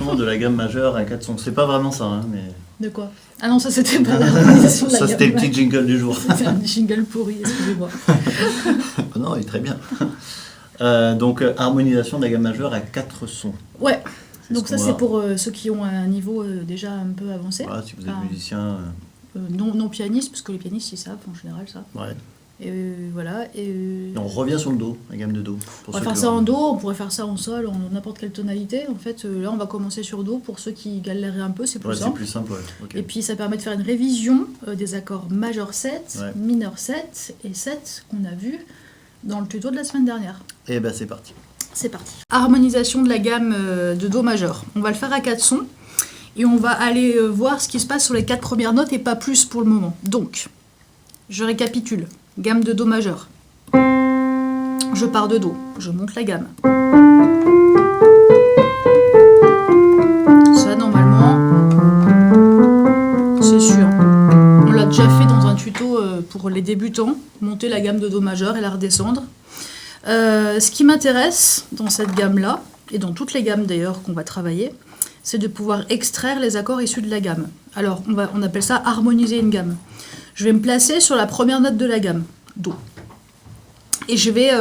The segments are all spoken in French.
harmonisation de la gamme majeure à 4 sons. C'est pas vraiment ça, hein, mais... De quoi? Ah non, ça c'était pas l'harmonisation de la gamme. Ça c'était le petit jingle du jour. C'était un jingle pourri, excusez-moi. Non, il est très bien. Donc, harmonisation de la gamme majeure à 4 sons. Ouais, donc ça c'est pour ceux qui ont un niveau déjà un peu avancé. Voilà, si vous êtes musicien... non pianiste, parce que les pianistes ils savent en général ça. Ouais. Et voilà. Et on revient sur le Do, la gamme de Do. On va faire ça en Do, on pourrait faire ça en Sol, en n'importe quelle tonalité. En fait, là on va commencer sur Do pour ceux qui galèrent un peu, c'est plus simple. C'est plus simple, ouais. Okay. Et puis ça permet de faire une révision des accords majeur 7, mineur 7 et 7 qu'on a vu dans le tuto de la semaine dernière. Et ben c'est parti. C'est parti. Harmonisation de la gamme de Do majeur. On va le faire à 4 sons et on va aller voir ce qui se passe sur les 4 premières notes et pas plus pour le moment. Donc, je récapitule. Gamme de Do majeur. Je pars de Do, je monte la gamme. Ça, normalement, c'est sûr. On l'a déjà fait dans un tuto pour les débutants, monter la gamme de Do majeur et la redescendre. Ce qui m'intéresse dans cette gamme-là, et dans toutes les gammes d'ailleurs qu'on va travailler, c'est de pouvoir extraire les accords issus de la gamme. Alors, on appelle ça harmoniser une gamme. Je vais me placer sur la première note de la gamme, Do. Et je vais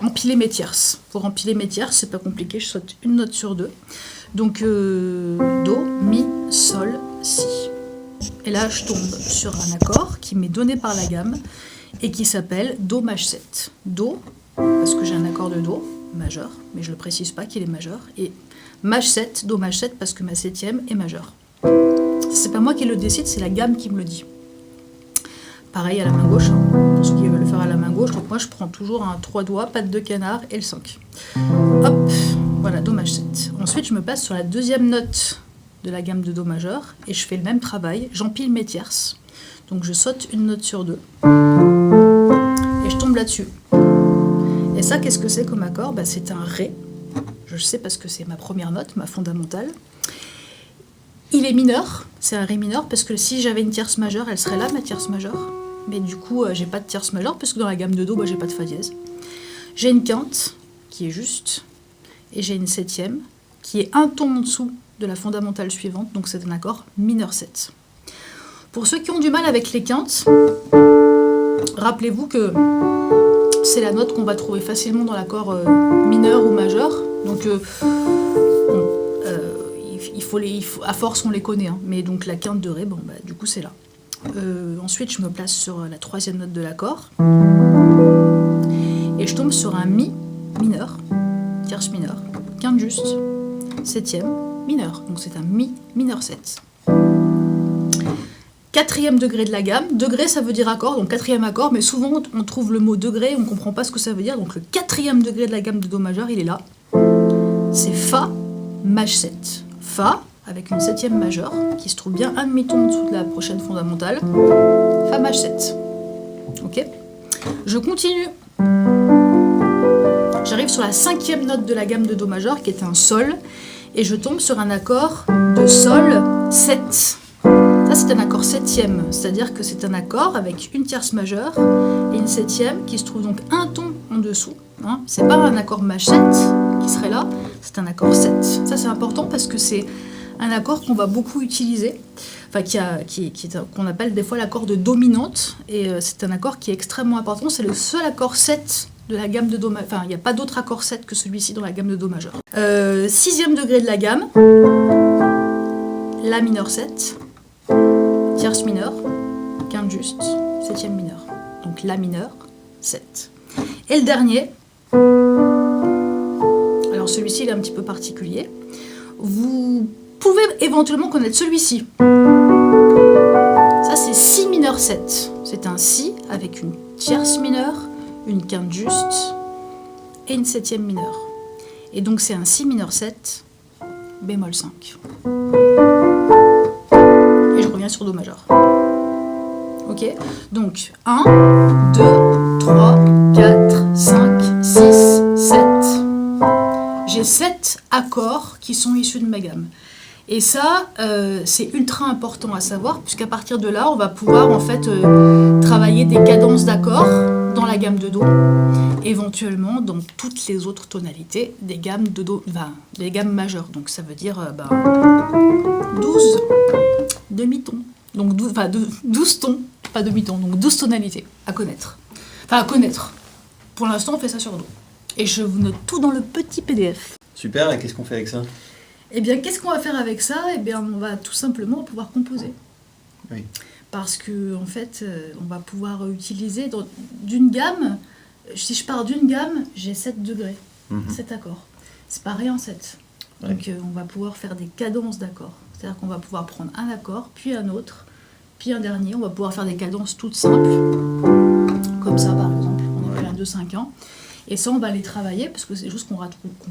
empiler mes tierces. Pour empiler mes tierces, c'est pas compliqué, je saute une note sur 2. Donc, Do, Mi, Sol, Si. Et là, je tombe sur un accord qui m'est donné par la gamme et qui s'appelle Do maj 7. Do, parce que j'ai un accord de Do majeur, mais je ne le précise pas qu'il est majeur. Et maj 7, Do maj 7, parce que ma septième est majeure. C'est pas moi qui le décide, c'est la gamme qui me le dit. Pareil à la main gauche, hein, pour ceux qui veulent le faire à la main gauche. Donc moi je prends toujours un 3 doigts, patte de canard et le 5. Hop, voilà, Do maj 7. Ensuite je me passe sur la deuxième note de la gamme de Do majeur et je fais le même travail, j'empile mes tierces. Donc je saute une note sur 2 et je tombe là-dessus. Et ça, qu'est-ce que c'est comme accord? C'est un Ré. Je sais parce que c'est ma première note, ma fondamentale. Il est mineur, c'est un Ré mineur, parce que si j'avais une tierce majeure, elle serait là, ma tierce majeure. Mais du coup, j'ai pas de tierce majeure, parce que dans la gamme de Do, j'ai pas de Fa dièse. J'ai une quinte, qui est juste, et j'ai une septième, qui est un ton en dessous de la fondamentale suivante, donc c'est un accord mineur 7. Pour ceux qui ont du mal avec les quintes, rappelez-vous que c'est la note qu'on va trouver facilement dans l'accord mineur ou majeur. Donc, à force, on les connaît. Hein. Mais donc, la quinte de Ré, du coup, c'est là. Ensuite, je me place sur la troisième note de l'accord. Et je tombe sur un Mi mineur, tierce mineure, quinte juste, septième, mineur. Donc, c'est un Mi mineur 7. Quatrième degré de la gamme. Degré, ça veut dire accord, donc quatrième accord, mais souvent on trouve le mot degré, on ne comprend pas ce que ça veut dire. Donc le quatrième degré de la gamme de Do majeur, il est là. C'est Fa maj 7. Fa, avec une septième majeure, qui se trouve bien un demi-ton en dessous de la prochaine fondamentale. Fa maj 7. Ok. Je continue. J'arrive sur la cinquième note de la gamme de Do majeur, qui est un Sol, et je tombe sur un accord de Sol 7. Ça, c'est un accord septième, c'est-à-dire que c'est un accord avec une tierce majeure et une septième qui se trouve donc un ton en dessous. Hein. C'est pas un accord maj 7 qui serait là, c'est un accord 7. Ça, c'est important parce que c'est un accord qu'on va beaucoup utiliser, enfin qu'on appelle des fois l'accord de dominante, et c'est un accord qui est extrêmement important. C'est le seul accord 7 de la gamme de Do majeur. Enfin, il n'y a pas d'autre accord 7 que celui-ci dans la gamme de Do majeur. Sixième degré de la gamme, La mineur 7. Tierce mineure, quinte juste, septième mineure. Donc La mineur, 7. Et le dernier, alors celui-ci il est un petit peu particulier. Vous pouvez éventuellement connaître celui-ci. Ça c'est Si mineur 7. C'est un Si avec une tierce mineure, une quinte juste et une septième mineure. Et donc c'est un Si mineur 7, bémol 5. Et je reviens sur Do majeur. Ok? Donc 1, 2, 3, 4, 5, 6, 7. J'ai 7 accords qui sont issus de ma gamme. Et ça, c'est ultra important à savoir, puisqu'à partir de là, on va pouvoir en fait travailler des cadences d'accords dans la la gamme de Do, éventuellement dans toutes les autres tonalités des gammes de Do, des gammes majeures. Donc ça veut dire 12 demi-tons. Donc 12 tons, pas demi-tons, donc 12 tonalités à connaître. Enfin à connaître. Pour l'instant on fait ça sur Do. Et je vous note tout dans le petit PDF. Super, et qu'est-ce qu'on fait avec ça? Eh bien, qu'est-ce qu'on va faire avec ça? Eh bien, on va tout simplement pouvoir composer. Oui. Parce que, en fait, on va pouvoir utiliser d'une gamme. Si je pars d'une gamme, j'ai 7 degrés, 7 accords. C'est pareil en 7. Ouais. Donc, on va pouvoir faire des cadences d'accords. C'est-à-dire qu'on va pouvoir prendre un accord, puis un autre, puis un dernier. On va pouvoir faire des cadences toutes simples. Comme ça, par exemple. On appelle un 2-5-1. Et ça, on va les travailler, parce que c'est des choses qu'on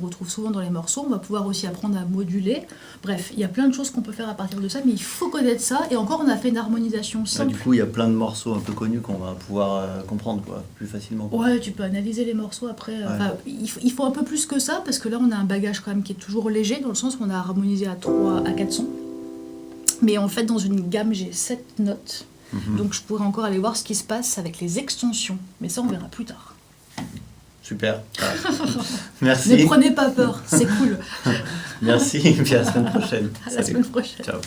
retrouve souvent dans les morceaux. On va pouvoir aussi apprendre à moduler. Bref, il y a plein de choses qu'on peut faire à partir de ça, mais il faut connaître ça. Et encore, on a fait une harmonisation simple. Du coup, il y a plein de morceaux un peu connus qu'on va pouvoir comprendre plus facilement. Ouais, tu peux analyser les morceaux après. Ouais. Il faut un peu plus que ça, parce que là, on a un bagage quand même qui est toujours léger, dans le sens qu'on a harmonisé à 4 sons. Mais en fait, dans une gamme, j'ai 7 notes. Donc, je pourrais encore aller voir ce qui se passe avec les extensions. Mais ça, on verra plus tard. Super. Merci. Ne prenez pas peur, c'est cool. Merci, et puis à la semaine prochaine. À la semaine prochaine. Ciao.